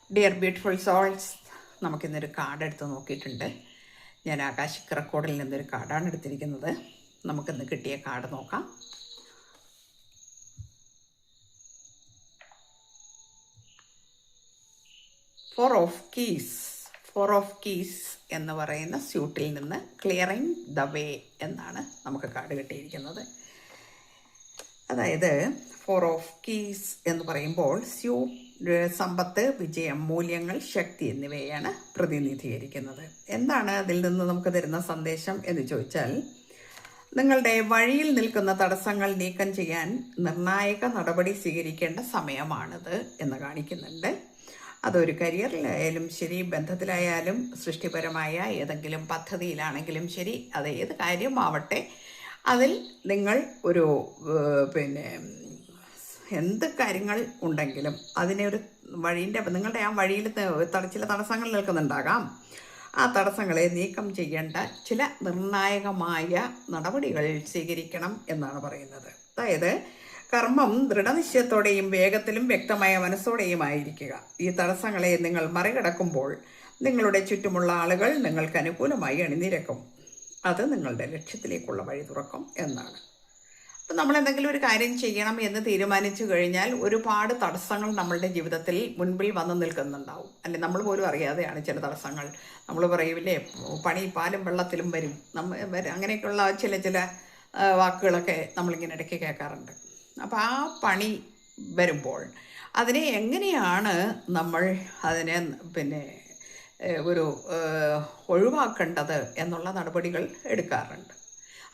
Dear beautiful souls, നമുക്കിന്നൊരു card എടുത്ത് നോക്കിയിട്ടുണ്ട്. ഞാൻ ആകാശിക് റെക്കോർഡിൽ നിന്നൊരു കാർഡാണ് എടുത്തിരിക്കുന്നത്. നമുക്കിന്ന് കിട്ടിയ കാർഡ് നോക്കാം. ഫോർ ഓഫ് കീസ് എന്ന് പറയുന്ന സ്യൂട്ടിൽ നിന്ന് ക്ലിയറിങ് ദ വേ എന്നാണ് നമുക്ക് കാർഡ് കിട്ടിയിരിക്കുന്നത്. അതായത് 4 ഓഫ് കീസ് എന്ന് പറയുമ്പോൾ സമ്പത്ത്, വിജയം, മൂല്യങ്ങൾ, ശക്തി എന്നിവയാണ് പ്രതിനിധീകരിക്കുന്നത്. എന്താണ് അതിൽ നിന്ന് നമുക്ക് തരുന്ന സന്ദേശം എന്ന് ചോദിച്ചാൽ, നിങ്ങളുടെ വഴിയിൽ നിൽക്കുന്ന തടസ്സങ്ങൾ നീക്കം ചെയ്യാൻ നിർണായക നടപടി സ്വീകരിക്കേണ്ട സമയമാണിത് എന്ന് കാണിക്കുന്നുണ്ട്. അതൊരു കരിയറിലായാലും ശരി, ബന്ധത്തിലായാലും, സൃഷ്ടിപരമായ ഏതെങ്കിലും പദ്ധതിയിലാണെങ്കിലും ശരി, അത് ഏത് കാര്യമാവട്ടെ, അതിൽ നിങ്ങൾ ഒരു എന്ത് കാര്യങ്ങൾ ഉണ്ടെങ്കിലും അതിനെ ഒരു നിങ്ങളുടെ ആ വഴിയിൽ ചില തടസ്സങ്ങൾ നിൽക്കുന്നുണ്ടാകാം. ആ തടസ്സങ്ങളെ നീക്കം ചെയ്യേണ്ട ചില നിർണായകമായ നടപടികൾ സ്വീകരിക്കണം എന്നാണ് പറയുന്നത്. അതായത് കർമ്മം ദൃഢനിശ്ചയത്തോടെയും വേഗത്തിലും വ്യക്തമായ മനസ്സോടെയും ആയിരിക്കുക. ഈ തടസ്സങ്ങളെ നിങ്ങൾ മറികടക്കുമ്പോൾ നിങ്ങളുടെ ചുറ്റുമുള്ള ആളുകൾ നിങ്ങൾക്ക് അനുകൂലമായി അണിനിരക്കും. അത് നിങ്ങളുടെ ലക്ഷ്യത്തിലേക്കുള്ള വഴി തുറക്കും എന്നാണ്. അപ്പം നമ്മൾ എന്തെങ്കിലും ഒരു കാര്യം ചെയ്യണം എന്ന് തീരുമാനിച്ചു കഴിഞ്ഞാൽ ഒരുപാട് തടസ്സങ്ങൾ നമ്മളുടെ ജീവിതത്തിൽ മുൻപിൽ വന്നു നിൽക്കുന്നുണ്ടാവും. അല്ലെ, നമ്മൾ പോലും അറിയാതെയാണ് ചില തടസ്സങ്ങൾ. നമ്മൾ പറയൂലേ, പണി പാലും വെള്ളത്തിലും വരും, അങ്ങനെയൊക്കെയുള്ള ചില വാക്കുകളൊക്കെ നമ്മളിങ്ങനെ ഇടയ്ക്ക് കേൾക്കാറുണ്ട്. അപ്പോൾ ആ പണി വരുമ്പോൾ അതിനെ എങ്ങനെയാണ് നമ്മൾ അതിനെ ഒരു ഒഴിവാക്കേണ്ടത് എന്നുള്ള നടപടികൾ എടുക്കാറുണ്ട്.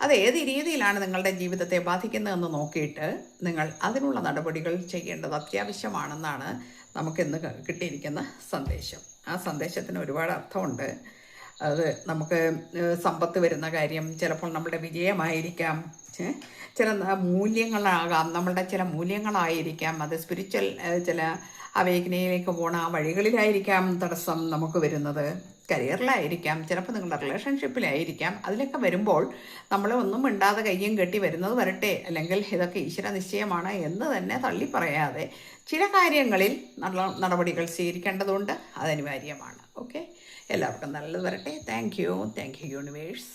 അത് ഏത് രീതിയിലാണ് നിങ്ങളുടെ ജീവിതത്തെ ബാധിക്കുന്നതെന്ന് നോക്കിയിട്ട് നിങ്ങൾ അതിനുള്ള നടപടികൾ ചെയ്യേണ്ടത് അത്യാവശ്യമാണെന്നാണ് നമുക്കിന്ന് കിട്ടിയിരിക്കുന്ന സന്ദേശം. ആ സന്ദേശത്തിന് ഒരുപാട് അർത്ഥമുണ്ട്. അത് നമുക്ക് സമ്പത്ത് വരുന്ന കാര്യം ചിലപ്പോൾ നമ്മുടെ വിജയമായിരിക്കാം, ചില മൂല്യങ്ങളാകാം, നമ്മളുടെ ചില മൂല്യങ്ങളായിരിക്കാം, അത് സ്പിരിച്വൽ ചില അവേഗനയിലേക്ക് പോണ ആ വഴികളിലായിരിക്കാം തടസ്സം നമുക്ക് വരുന്നത്, കരിയറിലായിരിക്കാം, ചിലപ്പോൾ നിങ്ങളുടെ റിലേഷൻഷിപ്പിലായിരിക്കാം. അതിലൊക്കെ വരുമ്പോൾ നമ്മൾ ഒന്നും മിണ്ടാതെ കയ്യും കെട്ടി വരുന്നത് വരട്ടെ, അല്ലെങ്കിൽ ഇതൊക്കെ ഈശ്വര നിശ്ചയമാണ് എന്ന് തന്നെ തള്ളി പറയാതെ ചില കാര്യങ്ങളിൽ നടപടികൾ സ്വീകരിക്കേണ്ടതുണ്ട്. അത് അനിവാര്യമാണ്. ഓക്കെ, എല്ലാവർക്കും നല്ലത് വരട്ടെ. Thank you universe.